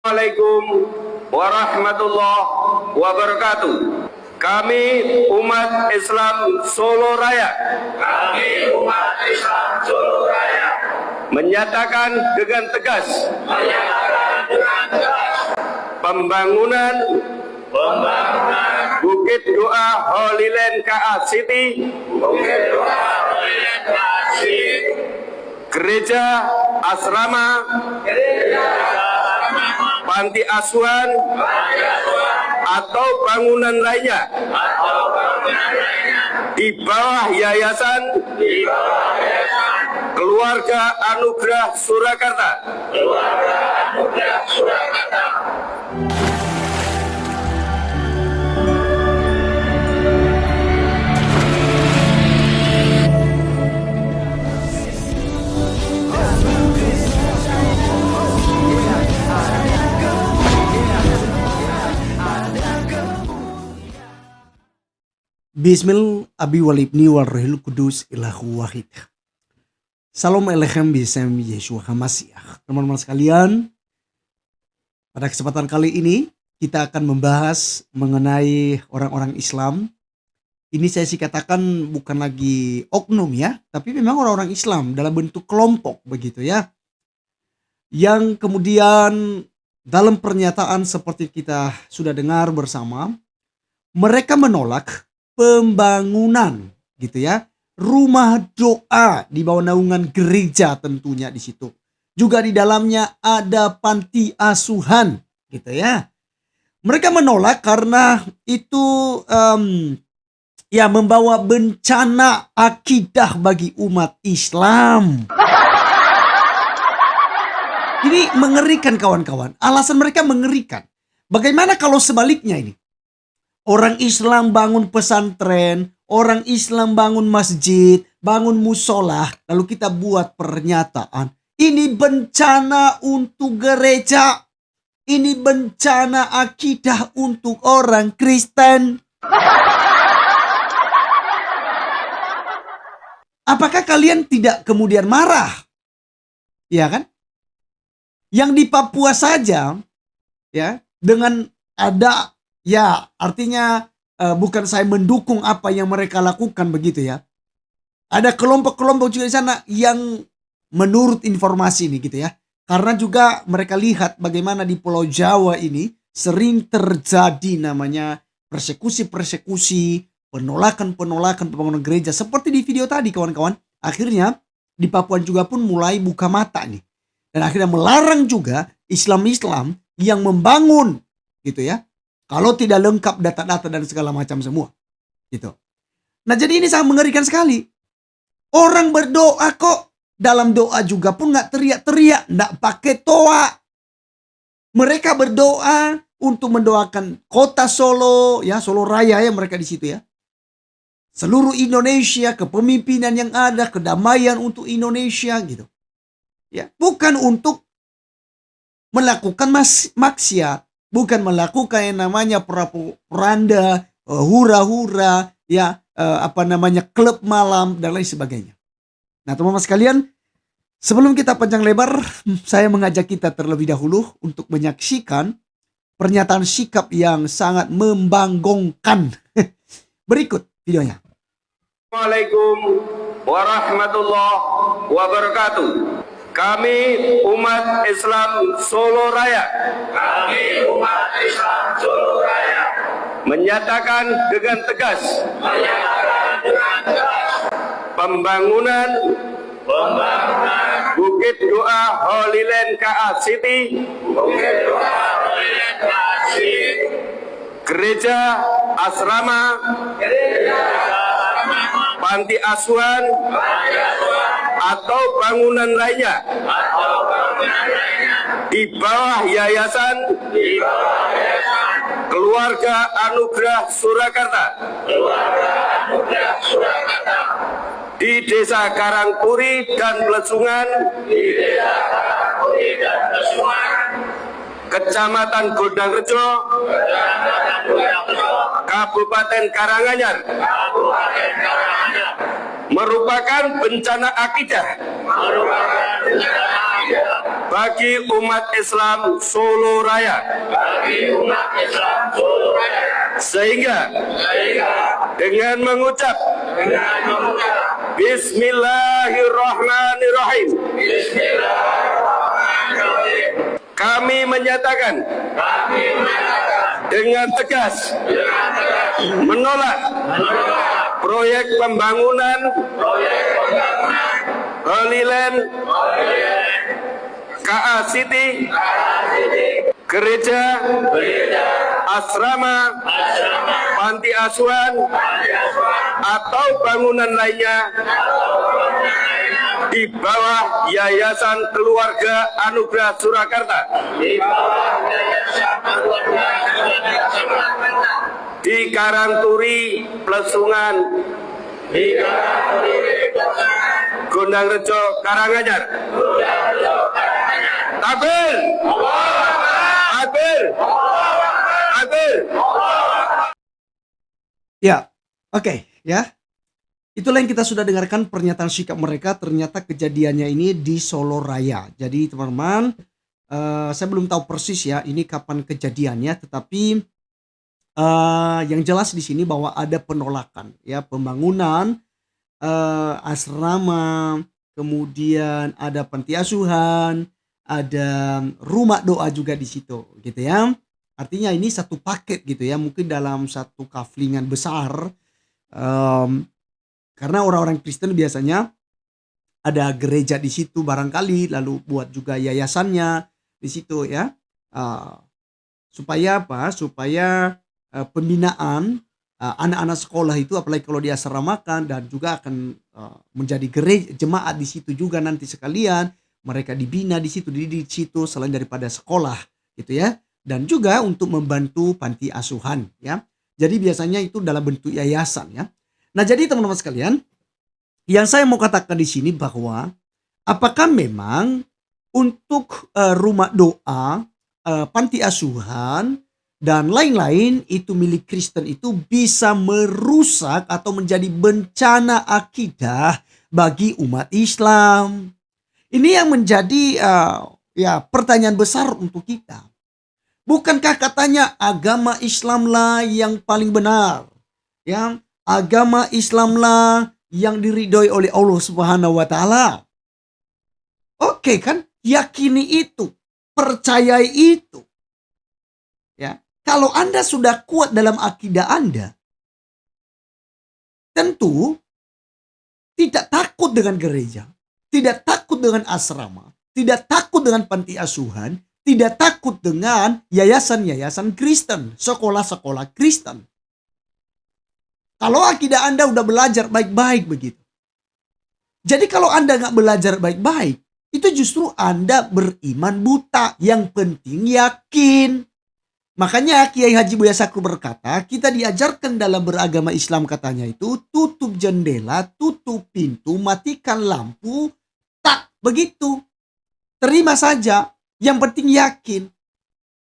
Assalamualaikum warahmatullahi wabarakatuh. Kami umat Islam Solo Raya. Menyatakan dengan tegas. Pembangunan Bukit Doa Holy Land KA City. Gereja, asrama, panti asuhan, atau bangunan lainnya di bawah Yayasan Keluarga Anugerah Surakarta. Bismillah abi walibni wal rohil kudus ilahu wahid. Salam alechem bisem Yeshua HaMashiach. Teman-teman sekalian, pada kesempatan kali ini kita akan membahas mengenai orang-orang Islam. Ini saya sih katakan bukan lagi oknum ya, tapi memang orang-orang Islam dalam bentuk kelompok begitu ya. Yang kemudian dalam pernyataan seperti kita sudah dengar bersama, mereka menolak pembangunan gitu ya, rumah doa di bawah naungan gereja tentunya di situ. Juga di dalamnya ada panti asuhan gitu ya. Mereka menolak karena itu membawa bencana akidah bagi umat Islam. Ini mengerikan kawan-kawan. Alasan mereka mengerikan. Bagaimana kalau sebaliknya ini? Orang Islam bangun pesantren, orang Islam bangun masjid, bangun musola, lalu kita buat pernyataan. Ini bencana untuk gereja. Ini bencana akidah untuk orang Kristen. Apakah kalian tidak kemudian marah? Ya kan? Yang di Papua saja, ya, dengan ada artinya bukan saya mendukung apa yang mereka lakukan begitu ya. Ada kelompok-kelompok juga di sana yang menurut informasi ini gitu ya. Karena juga mereka lihat bagaimana di Pulau Jawa ini sering terjadi namanya persekusi-persekusi, penolakan-penolakan pembangunan gereja. Seperti di video tadi kawan-kawan. Akhirnya di Papua juga pun mulai buka mata nih. Dan akhirnya melarang juga Islam-Islam yang membangun gitu ya. Kalau tidak lengkap data-data dan segala macam semua. Gitu. Nah jadi ini sangat mengerikan sekali. Orang berdoa kok. Dalam doa juga pun gak teriak-teriak. Gak pakai toa. Mereka berdoa untuk mendoakan kota Solo. Ya Solo Raya ya mereka di situ ya. Seluruh Indonesia. Kepemimpinan yang ada. Kedamaian untuk Indonesia gitu. Ya, bukan untuk melakukan maksiat. Bukan melakukan yang namanya propaganda, hura-hura, klub malam dan lain sebagainya. Nah, teman-teman sekalian, sebelum kita panjang lebar, saya mengajak kita terlebih dahulu untuk menyaksikan pernyataan sikap yang sangat membanggongkan. Berikut videonya. Assalamualaikum warahmatullahi wabarakatuh. Kami umat Islam Solo Raya. Menyatakan dengan tegas. Pembangunan Bukit Doa Holy Land KA City. Gereja, asrama, panti asuhan, atau bangunan lainnya di bawah Yayasan Keluarga Anugerah Surakarta di Desa Karangpuri dan Blesungan, Kecamatan Gondangrejo, Kabupaten Karanganyar, merupakan bencana akidah bagi umat Islam Solo Raya. Sehingga dengan mengucap Bismillahirrahmanirrahim, kami menyatakan dengan tegas menolak proyek pembangunan Holy Land, KA City, gereja, asrama, panti asuhan, atau bangunan lainnya di bawah Yayasan Keluarga Anugerah Surakarta di Karangturi, Plesungan, Gondangrejo, Karanganyar. Takbir! Takbir! Takbir! Ya, oke, ya. Itulah yang kita sudah dengarkan pernyataan sikap mereka. Ternyata kejadiannya ini di Solo Raya. Jadi teman-teman, saya belum tahu persis ya ini kapan kejadiannya, tetapi yang jelas di sini bahwa ada penolakan ya, pembangunan asrama, kemudian ada panti asuhan, ada rumah doa juga di situ gitu ya. Artinya ini satu paket gitu ya, mungkin dalam satu kaflingan besar. Karena orang-orang Kristen biasanya ada gereja di situ barangkali, lalu buat juga yayasannya di situ ya. Supaya apa? Supaya pembinaan anak-anak sekolah itu, apalagi kalau diasramakan, dan juga akan menjadi gereja jemaat di situ juga nanti sekalian. Mereka dibina di situ, dididik di situ selain daripada sekolah gitu ya. Dan juga untuk membantu panti asuhan ya. Jadi biasanya itu dalam bentuk yayasan ya. Nah, jadi teman-teman sekalian, yang saya mau katakan di sini bahwa apakah memang untuk rumah doa, panti asuhan dan lain-lain itu milik Kristen itu bisa merusak atau menjadi bencana akidah bagi umat Islam? Ini yang menjadi ya pertanyaan besar untuk kita. Bukankah katanya agama Islamlah yang paling benar? Ya, agama Islamlah yang diridhoi oleh Allah Subhanahu wa taala. Oke kan? Yakini itu, percayai itu. Ya, kalau Anda sudah kuat dalam akidah Anda, tentu tidak takut dengan gereja, tidak takut dengan asrama, tidak takut dengan panti asuhan, tidak takut dengan yayasan-yayasan Kristen, sekolah-sekolah Kristen. Kalau akidah Anda udah belajar baik-baik begitu. Jadi kalau Anda nggak belajar baik-baik, itu justru Anda beriman buta. Yang penting yakin. Makanya Kiai Haji Buya Sakur berkata, kita diajarkan dalam beragama Islam katanya itu, tutup jendela, tutup pintu, matikan lampu, tak begitu. Terima saja, yang penting yakin.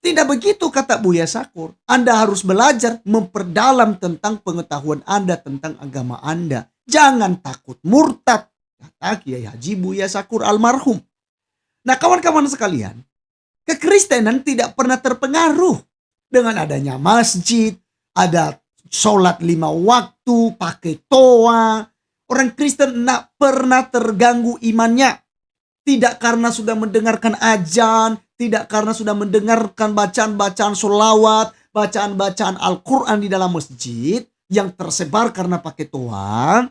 Tidak begitu kata Buya Sakur. Anda harus belajar memperdalam tentang pengetahuan Anda tentang agama Anda. Jangan takut murtad, kata Kiai Haji Buya Sakur almarhum. Nah kawan-kawan sekalian, kekristenan tidak pernah terpengaruh dengan adanya masjid, ada sholat 5 waktu, pakai toa. Orang Kristen tidak pernah terganggu imannya. Tidak karena sudah mendengarkan azan, tidak karena sudah mendengarkan bacaan-bacaan sholawat, bacaan-bacaan Al-Quran di dalam masjid yang tersebar karena pakai toa.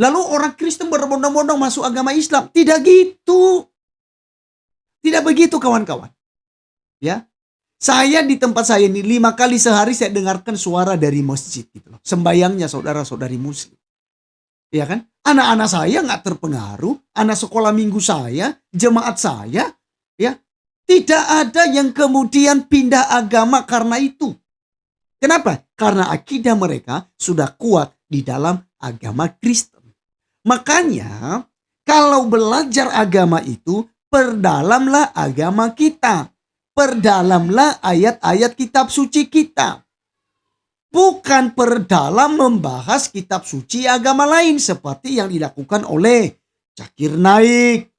Lalu orang Kristen berbondong-bondong masuk agama Islam. Tidak gitu. Tidak begitu kawan-kawan. Ya, saya di tempat saya ini 5 kali sehari saya dengarkan suara dari masjid gitu loh. Sembayangnya saudara-saudari muslim. Ya kan? Anak-anak saya nggak terpengaruh, anak sekolah minggu saya, jemaat saya, ya tidak ada yang kemudian pindah agama karena itu. Kenapa? Karena akidah mereka sudah kuat di dalam agama Kristen. Makanya kalau belajar agama itu, perdalamlah agama kita, perdalamlah ayat-ayat kitab suci kita. Bukan perdalam membahas kitab suci agama lain seperti yang dilakukan oleh Zakir Naik,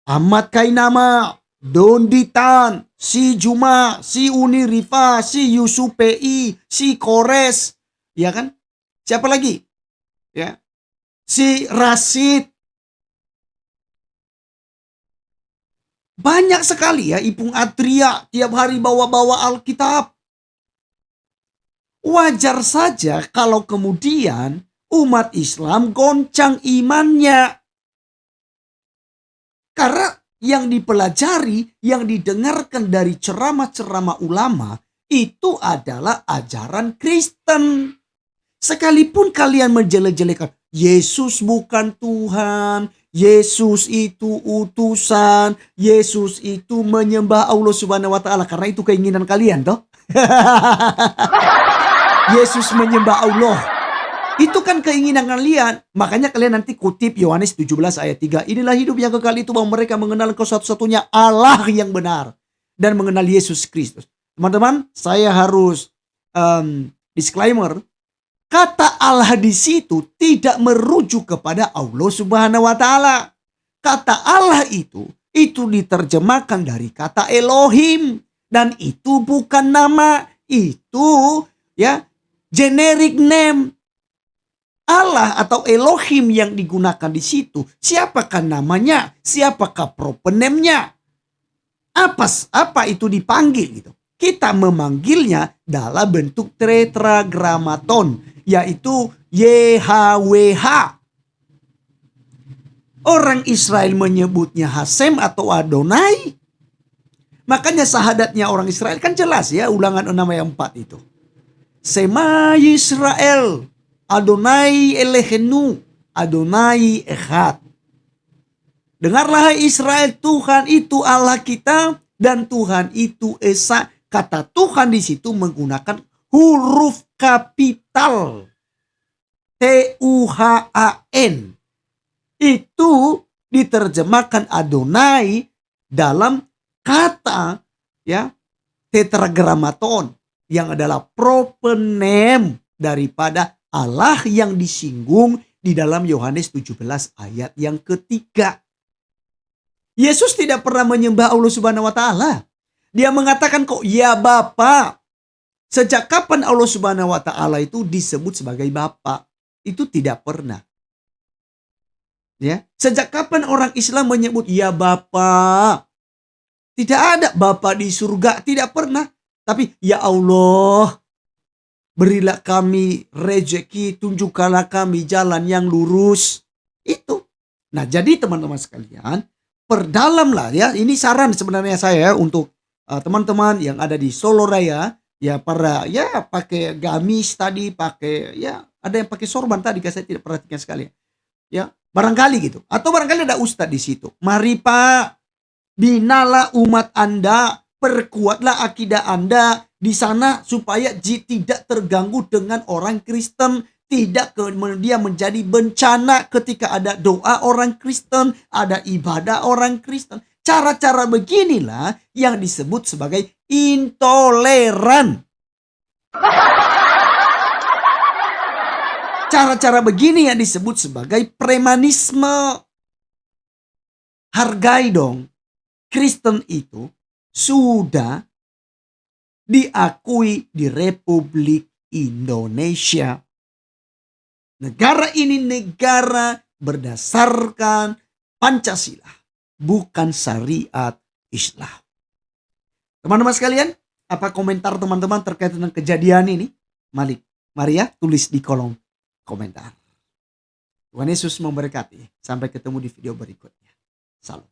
Ahmad Kainama, Donditan, si Juma, si Uni Rifa, si Yusuf PI, si Kores, ya kan? Siapa lagi? Ya, si Rasid. Banyak sekali ya, Ipung Atria tiap hari bawa-bawa Alkitab. Wajar saja kalau kemudian umat Islam goncang imannya. Karena yang dipelajari, yang didengarkan dari ceramah-ceramah ulama, itu adalah ajaran Kristen. Sekalipun kalian menjelek-jelekan, Yesus bukan Tuhan, Yesus itu utusan, Yesus itu menyembah Allah Subhanahu wa taala, karena itu keinginan kalian toh. Yesus menyembah Allah. Itu kan keinginan kalian. Makanya kalian nanti kutip Yohanes 17 ayat 3. Inilah hidup yang kekal itu, bahwa mereka mengenal Engkau satu-satunya Allah yang benar dan mengenal Yesus Kristus. Teman-teman, saya harus disclaimer. Kata Allah di situ tidak merujuk kepada Allah Subhanahu wa taala. Kata Allah itu diterjemahkan dari kata Elohim, dan itu bukan nama, itu ya generic name. Allah atau Elohim yang digunakan di situ, siapakah namanya? Siapakah propenemnya? Apa itu dipanggil gitu? Kita memanggilnya dalam bentuk tetragrammaton, yaitu YHWH. Orang Israel menyebutnya Hasem atau Adonai. Makanya sahadatnya orang Israel kan jelas ya, Ulangan 6 ayat 4 itu. Sema Yisrael, Adonai Elohenu, Adonai Echad. Dengarlah Israel, Tuhan itu Allah kita dan Tuhan itu Esa. Kata Tuhan di situ menggunakan huruf kapital Tuhan. Itu diterjemahkan Adonai dalam kata ya tetragrammaton yang adalah propenem daripada Allah yang disinggung di dalam Yohanes 17 ayat yang ketiga. Yesus tidak pernah menyembah Allah Subhanahu wa taala. Dia mengatakan kok ya Bapa. Sejak kapan Allah Subhanahu wa taala itu disebut sebagai Bapa? Itu tidak pernah. Ya, sejak kapan orang Islam menyebut ya Bapa? Tidak ada Bapa di surga, tidak pernah. Tapi ya Allah, berilah kami rezeki, tunjukkanlah kami jalan yang lurus. Itu. Nah, jadi teman-teman sekalian, perdalamlah ya. Ini saran sebenarnya saya untuk teman-teman yang ada di Solo Raya, ya para ya pakai gamis tadi, pakai ya ada yang pakai sorban tadi, saya tidak perhatikan sekali. Ya, barangkali gitu. Atau barangkali ada ustadz di situ. Mari Pak, binalah umat Anda, perkuatlah akidah Anda di sana supaya tidak terganggu dengan orang Kristen, tidak kemudian menjadi bencana ketika ada doa orang Kristen, ada ibadah orang Kristen. Cara-cara beginilah yang disebut sebagai intoleran. Cara-cara begini yang disebut sebagai premanisme. Hargai dong. Kristen itu sudah diakui di Republik Indonesia. Negara ini negara berdasarkan Pancasila, bukan syariat Islam. Teman-teman sekalian, apa komentar teman-teman terkait dengan kejadian ini? Mari ya, tulis di kolom komentar. Tuhan Yesus memberkati. Sampai ketemu di video berikutnya. Salam.